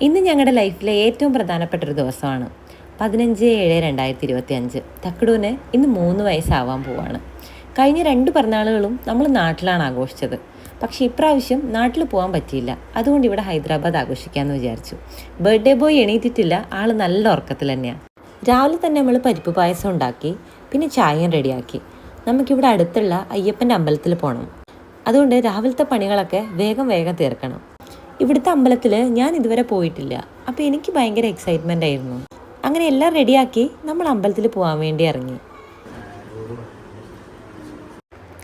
ഇന്ന് ഞങ്ങളുടെ ലൈഫിലെ ഏറ്റവും പ്രധാനപ്പെട്ടൊരു ദിവസമാണ്. 15/7/2025. തക്കടുവിന് ഇന്ന് 3 വയസ്സാവാൻ പോവാണ്. കഴിഞ്ഞ 2 പിറന്നാളുകളും നമ്മൾ നാട്ടിലാണ് ആഘോഷിച്ചത്. പക്ഷേ ഇപ്രാവശ്യം നാട്ടിൽ പോകാൻ പറ്റിയില്ല. അതുകൊണ്ട് ഇവിടെ ഹൈദരാബാദ് ആഘോഷിക്കാമെന്ന് വിചാരിച്ചു. ബർത്ത്ഡേ ബോയ് എണീറ്റിട്ടില്ല, ആൾ നല്ല ഉറക്കത്തിൽ തന്നെയാണ്. രാവിലെ തന്നെ നമ്മൾ പരിപ്പ് പായസം ഉണ്ടാക്കി, പിന്നെ ചായയും റെഡിയാക്കി. നമുക്കിവിടെ അടുത്തുള്ള അയ്യപ്പൻ്റെ അമ്പലത്തിൽ പോകണം. അതുകൊണ്ട് രാവിലത്തെ പണികളൊക്കെ വേഗം തീർക്കണം. ഇവിടുത്തെ അമ്പലത്തിൽ ഞാൻ ഇതുവരെ പോയിട്ടില്ല. അപ്പോൾ എനിക്ക് ഭയങ്കര എക്സൈറ്റ്മെൻ്റ് ആയിരുന്നു. അങ്ങനെ എല്ലാം റെഡിയാക്കി നമ്മൾ അമ്പലത്തിൽ പോകാൻ വേണ്ടി ഇറങ്ങി.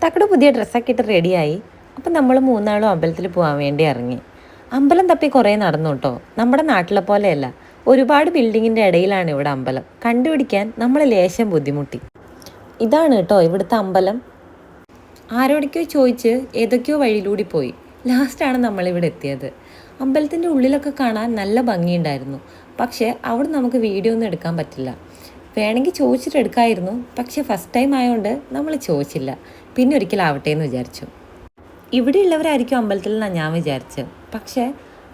തക്കട് പുതിയ ഡ്രസ്സൊക്കെ ഇട്ട് റെഡിയായി. അപ്പം നമ്മൾ 3 അമ്പലത്തിൽ പോകാൻ വേണ്ടി ഇറങ്ങി. അമ്പലം തപ്പി കുറേ നടന്നു കേട്ടോ. നമ്മുടെ നാട്ടിലെ പോലെയല്ല, ഒരുപാട് ബിൽഡിങ്ങിൻ്റെ ഇടയിലാണ് ഇവിടെ അമ്പലം. കണ്ടുപിടിക്കാൻ നമ്മൾ ലേശം ബുദ്ധിമുട്ടി. ഇതാണ് കേട്ടോ ഇവിടുത്തെ അമ്പലം. ആരോടൊക്കെയോ ചോദിച്ച് ഏതൊക്കെയോ വഴിയിലൂടെ പോയി. ലാസ്റ്റാണ് നമ്മളിവിടെ എത്തിയത്. അമ്പലത്തിൻ്റെ ഉള്ളിലൊക്കെ കാണാൻ നല്ല ഭംഗിയുണ്ടായിരുന്നു. പക്ഷേ അവിടെ നമുക്ക് വീഡിയോ ഒന്നും എടുക്കാൻ പറ്റില്ല. വേണമെങ്കിൽ ചോദിച്ചിട്ട് എടുക്കാമായിരുന്നു. പക്ഷേ ഫസ്റ്റ് ടൈം ആയതുകൊണ്ട് നമ്മൾ ചോദിച്ചില്ല. പിന്നെ ഒരിക്കലാവട്ടെ എന്ന് വിചാരിച്ചു. ഇവിടെയുള്ളവരായിരിക്കും അമ്പലത്തിൽ നിന്നാണ് ഞാൻ വിചാരിച്ചത്. പക്ഷേ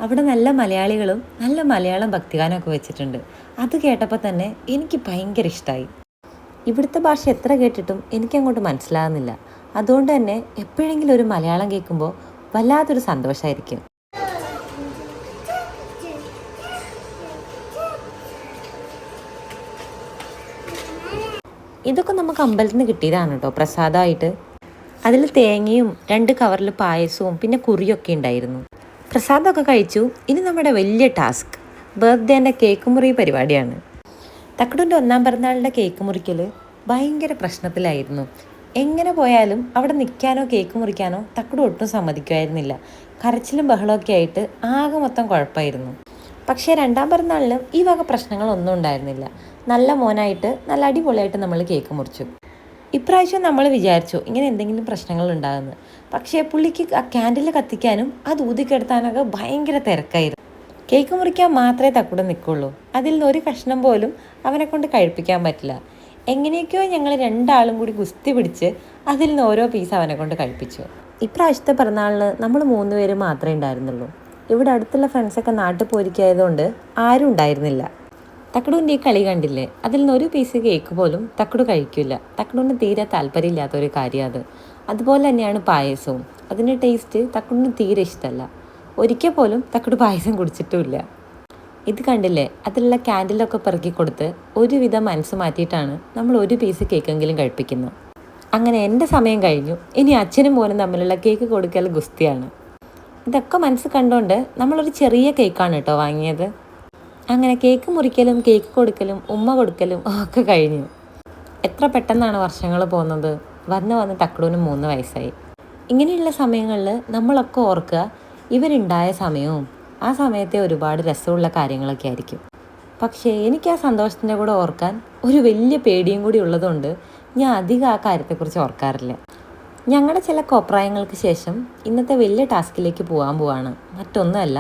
അവിടെ നല്ല മലയാളികളും നല്ല മലയാളം ഭക്തിഗാനമൊക്കെ വെച്ചിട്ടുണ്ട്. അത് കേട്ടപ്പോൾ തന്നെ എനിക്ക് ഭയങ്കര ഇഷ്ടമായി. ഇവിടുത്തെ ഭാഷ എത്ര കേട്ടിട്ടും എനിക്കങ്ങോട്ട് മനസ്സിലാകുന്നില്ല. അതുകൊണ്ട് തന്നെ എപ്പോഴെങ്കിലും ഒരു മലയാളം കേൾക്കുമ്പോൾ വല്ലാത്തൊരു സന്തോഷമായിരിക്കും. ഇതൊക്കെ നമുക്ക് അമ്പലത്തിൽ നിന്ന് കിട്ടിയതാണ് കേട്ടോ പ്രസാദമായിട്ട്. അതിൽ തേങ്ങയും 2 കവറിൽ പായസവും പിന്നെ കുറിയൊക്കെ ഉണ്ടായിരുന്നു. പ്രസാദമൊക്കെ കഴിച്ചു. ഇനി നമ്മുടെ വലിയ ടാസ്ക് ബർത്ത്ഡേൻ്റെ കേക്ക് മുറി പരിപാടിയാണ്. തക്കടുൻ്റെ 1ാം പിറന്നാളിൻ്റെ കേക്ക് മുറിക്കൽ ഭയങ്കര പ്രശ്നത്തിലായിരുന്നു. എങ്ങനെ പോയാലും അവിടെ നിൽക്കാനോ കേക്ക് മുറിക്കാനോ തക്കട് ഒട്ടും സമ്മതിക്കുമായിരുന്നില്ല. കരച്ചിലും ബഹളമൊക്കെ ആയിട്ട് ആകെ മൊത്തം കുഴപ്പമായിരുന്നു. പക്ഷേ 2ാം പിറന്നാളിലും ഈ വക പ്രശ്നങ്ങളൊന്നും ഉണ്ടായിരുന്നില്ല. നല്ല മോനായിട്ട് നല്ല അടിപൊളിയായിട്ട് നമ്മൾ കേക്ക് മുറിച്ചു. ഇപ്രാവശ്യം നമ്മൾ വിചാരിച്ചു ഇങ്ങനെ എന്തെങ്കിലും പ്രശ്നങ്ങൾ ഉണ്ടാകുന്നു. പക്ഷേ പുള്ളിക്ക് ആ ക്യാൻഡിൽ കത്തിക്കാനും അത് ഊതിക്കെടുത്താനൊക്കെ ഭയങ്കര തിരക്കായിരുന്നു. കേക്ക് മുറിക്കാൻ മാത്രമേ തക്കട് നിൽക്കുള്ളൂ. അതിൽ നിന്ന് ഒരു കഷ്ണം പോലും അവനെ കൊണ്ട് കഴിപ്പിക്കാൻ പറ്റില്ല. എങ്ങനെയൊക്കെയോ ഞങ്ങൾ 2 ആളും കൂടി ഗുസ്തി പിടിച്ച് അതിൽ നിന്ന് ഓരോ പീസ് അവനെ കൊണ്ട് കഴിപ്പിച്ചു. ഇപ്രാവശ്യത്തെ പിറന്നാളിന് നമ്മൾ 3 പേര് മാത്രമേ ഉണ്ടായിരുന്നുള്ളൂ. ഇവിടെ അടുത്തുള്ള ഫ്രണ്ട്സൊക്കെ നാട്ടിൽ പോയിരിക്കായതുകൊണ്ട് ആരും ഉണ്ടായിരുന്നില്ല. തക്കടുവിൻ്റെ ഈ കളി കണ്ടില്ലേ? അതിൽ നിന്ന് ഒരു പീസ് കേക്ക് പോലും തക്കടു കഴിക്കില്ല. തക്കടുവിന് തീരെ താല്പര്യമില്ലാത്തൊരു കാര്യം അത്. അതുപോലെ തന്നെയാണ് പായസവും. അതിൻ്റെ ടേസ്റ്റ് തക്കടുവിന് തീരെ ഇഷ്ടമല്ല. ഒരിക്കൽ പോലും തക്കടു പായസം കുടിച്ചിട്ടുമില്ല. ഇത് കണ്ടില്ലേ? അതിലുള്ള ക്യാൻഡിലൊക്കെ പെറുക്കി കൊടുത്ത് ഒരുവിധം മനസ്സ് മാറ്റിയിട്ടാണ് നമ്മൾ ഒരു പീസ് കേക്കെങ്കിലും കഴിപ്പിക്കുന്നത്. അങ്ങനെ എൻ്റെ സമയം കഴിഞ്ഞു. ഇനി അച്ഛനും മോനും തമ്മിലുള്ള കേക്ക് കൊടുക്കൽ ഗുസ്തിയാണ്. ഇതൊക്കെ മനസ്സ് കണ്ടുകൊണ്ട് നമ്മളൊരു ചെറിയ കേക്കാണ് കേട്ടോ വാങ്ങിയത്. അങ്ങനെ കേക്ക് മുറിക്കലും കേക്ക് കൊടുക്കലും ഉമ്മ കൊടുക്കലും ഒക്കെ കഴിഞ്ഞു. എത്ര പെട്ടെന്നാണ് വർഷങ്ങൾ പോകുന്നത്. വന്ന് തക്കടൂന് 3 വയസ്സായി. ഇങ്ങനെയുള്ള സമയങ്ങളിൽ നമ്മളൊക്കെ ഓർക്കുക ഇവരുണ്ടായ സമയവും ആ സമയത്തെ ഒരുപാട് രസമുള്ള കാര്യങ്ങളൊക്കെ ആയിരിക്കും. പക്ഷേ എനിക്ക് ആ സന്തോഷത്തിൻ്റെ കൂടെ ഓർക്കാൻ ഒരു വലിയ പേടിയും കൂടി ഉള്ളതുകൊണ്ട് ഞാൻ അധികം ആ കാര്യത്തെക്കുറിച്ച് ഓർക്കാറില്ല. ഞങ്ങളുടെ ചില കോപ്രായങ്ങൾക്ക് ശേഷം ഇന്നത്തെ വലിയ ടാസ്കിലേക്ക് പോവാണ്. മറ്റൊന്നുമല്ല,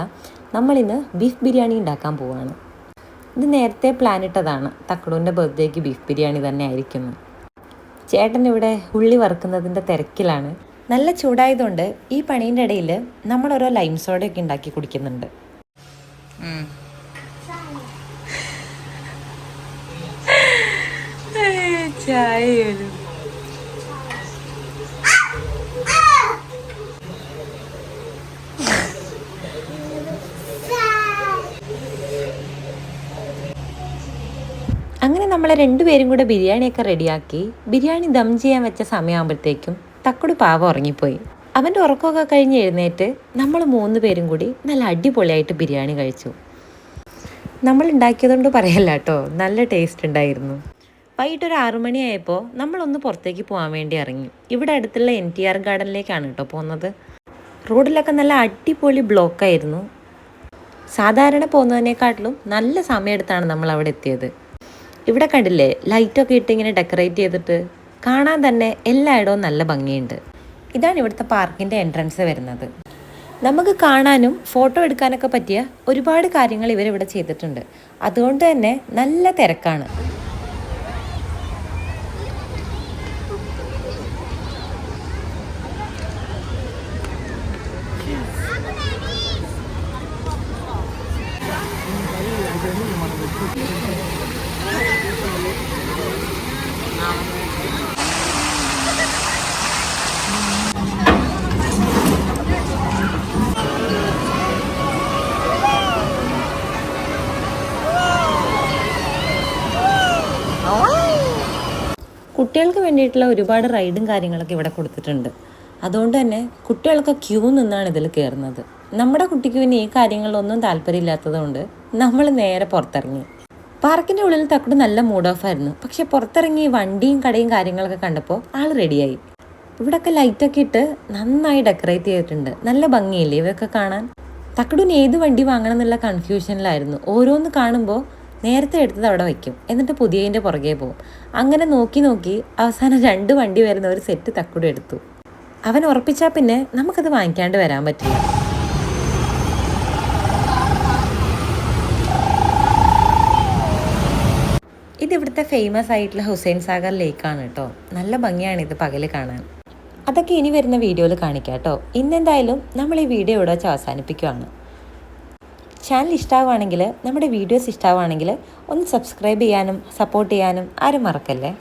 നമ്മളിന്ന് ബീഫ് ബിരിയാണി ഉണ്ടാക്കാൻ പോവാണ്. ഇത് നേരത്തെ പ്ലാൻ ഇട്ടതാണ്. തക്കടൂൻ്റെ ബർത്ത്ഡേക്ക് ബീഫ് ബിരിയാണി തന്നെ ആയിരിക്കുന്നു. ചേട്ടൻ ഇവിടെ ഉള്ളി വറുക്കുന്നതിൻ്റെ തിരക്കിലാണ്. നല്ല ചൂടായതുകൊണ്ട് ഈ പണീൻ്റെ ഇടയിൽ നമ്മളോരോ ലൈം സോഡയൊക്കെ ഉണ്ടാക്കി കുടിക്കുന്നുണ്ട്. അങ്ങനെ നമ്മളെ 2 പേരും കൂടെ ബിരിയാണിയൊക്കെ റെഡിയാക്കി. ബിരിയാണി ദം ചെയ്യാൻ വെച്ച സമയമാകുമ്പോഴത്തേക്കും തക്കട് പാവം ഉറങ്ങിപ്പോയി. അവൻ്റെ ഉറക്കമൊക്കെ കഴിഞ്ഞ് എഴുന്നേറ്റ് നമ്മൾ 3 പേരും കൂടി നല്ല അടിപൊളിയായിട്ട് ബിരിയാണി കഴിച്ചു. നമ്മൾ ഉണ്ടാക്കിയതുകൊണ്ട് പറയല്ല കേട്ടോ, നല്ല ടേസ്റ്റ് ഉണ്ടായിരുന്നു. വൈകിട്ടൊരു 6 മണിയായപ്പോൾ നമ്മളൊന്ന് പുറത്തേക്ക് പോകാൻ വേണ്ടി ഇറങ്ങി. ഇവിടെ അടുത്തുള്ള NTR ഗാർഡനിലേക്കാണ് കേട്ടോ പോകുന്നത്. റോഡിലൊക്കെ നല്ല അടിപൊളി ബ്ലോക്കായിരുന്നു. സാധാരണ പോകുന്നതിനേക്കാട്ടിലും നല്ല സമയമെടുത്താണ് നമ്മൾ അവിടെ എത്തിയത്. ഇവിടെ കണ്ടില്ലേ, ലൈറ്റൊക്കെ ഇട്ട് ഇങ്ങനെ ഡെക്കറേറ്റ് ചെയ്തിട്ട് കാണാൻ തന്നെ എല്ലായിടവും നല്ല ഭംഗിയുണ്ട്. ഇതാണ് ഇവിടുത്തെ പാർക്കിൻ്റെ എൻട്രൻസ് വരുന്നത്. നമുക്ക് കാണാനും ഫോട്ടോ എടുക്കാനൊക്കെ പറ്റിയ ഒരുപാട് കാര്യങ്ങൾ ഇവരിവിടെ ചെയ്തിട്ടുണ്ട്. അതുകൊണ്ട് തന്നെ നല്ല തിരക്കാണ്. കുട്ടികൾക്ക് വേണ്ടിയിട്ടുള്ള ഒരുപാട് റൈഡും കാര്യങ്ങളൊക്കെ ഇവിടെ കൊടുത്തിട്ടുണ്ട്. അതുകൊണ്ട് തന്നെ കുട്ടികൾക്ക് ക്യൂ നിന്നാണ് ഇതിൽ കയറുന്നത്. നമ്മുടെ കുട്ടിക്ക് പിന്നെ ഈ കാര്യങ്ങളിലൊന്നും താല്പര്യമില്ലാത്തതുകൊണ്ട് നമ്മൾ നേരെ പുറത്തിറങ്ങി. പാർക്കിൻ്റെ ഉള്ളിൽ തക്കുട് നല്ല മൂഡ് ഓഫ് ആയിരുന്നു. പക്ഷെ പുറത്തിറങ്ങി വണ്ടിയും കടയും കാര്യങ്ങളൊക്കെ കണ്ടപ്പോൾ ആൾ റെഡിയായി. ഇവിടെയൊക്കെ ലൈറ്റൊക്കെ ഇട്ട് നന്നായി ഡെക്കറേറ്റ് ചെയ്തിട്ടുണ്ട്. നല്ല ഭംഗിയില്ലേ ഇവയൊക്കെ കാണാൻ. തക്കുടിന് ഏത് വണ്ടി വാങ്ങണം എന്നുള്ള കൺഫ്യൂഷനിലായിരുന്നു. ഓരോന്ന് കാണുമ്പോൾ നേരത്തെ എടുത്തത് അവിടെ വയ്ക്കും, എന്നിട്ട് പുതിയതിൻ്റെ പുറകെ പോകും. അങ്ങനെ നോക്കി നോക്കി അവസാനം 2 വണ്ടി വരുന്ന ഒരു സെറ്റ് തക്കുടി എടുത്തു. അവൻ ഉറപ്പിച്ചാൽ പിന്നെ നമുക്കത് വാങ്ങിക്കാണ്ട് വരാൻ പറ്റില്ല. ഇതിവിടുത്തെ ഫേമസ് ആയിട്ടുള്ള ഹുസൈൻ സാഗർ ലേക്കാണ് കേട്ടോ. നല്ല ഭംഗിയാണ് ഇത് പകൽ കാണാൻ. അതൊക്കെ ഇനി വരുന്ന വീഡിയോയിൽ കാണിക്കാം കേട്ടോ. ഇന്നെന്തായാലും നമ്മൾ ഈ വീഡിയോ ഇവിടെ വെച്ച് അവസാനിപ്പിക്കുകയാണ്. ചാനൽ ഇഷ്ടമാവുകയാണെങ്കിൽ, നമ്മുടെ വീഡിയോസ് ഇഷ്ടമാവുകയാണെങ്കിൽ ഒന്ന് സബ്സ്ക്രൈബ് ചെയ്യാനും സപ്പോർട്ട് ചെയ്യാനും ആരും മറക്കല്ലേ.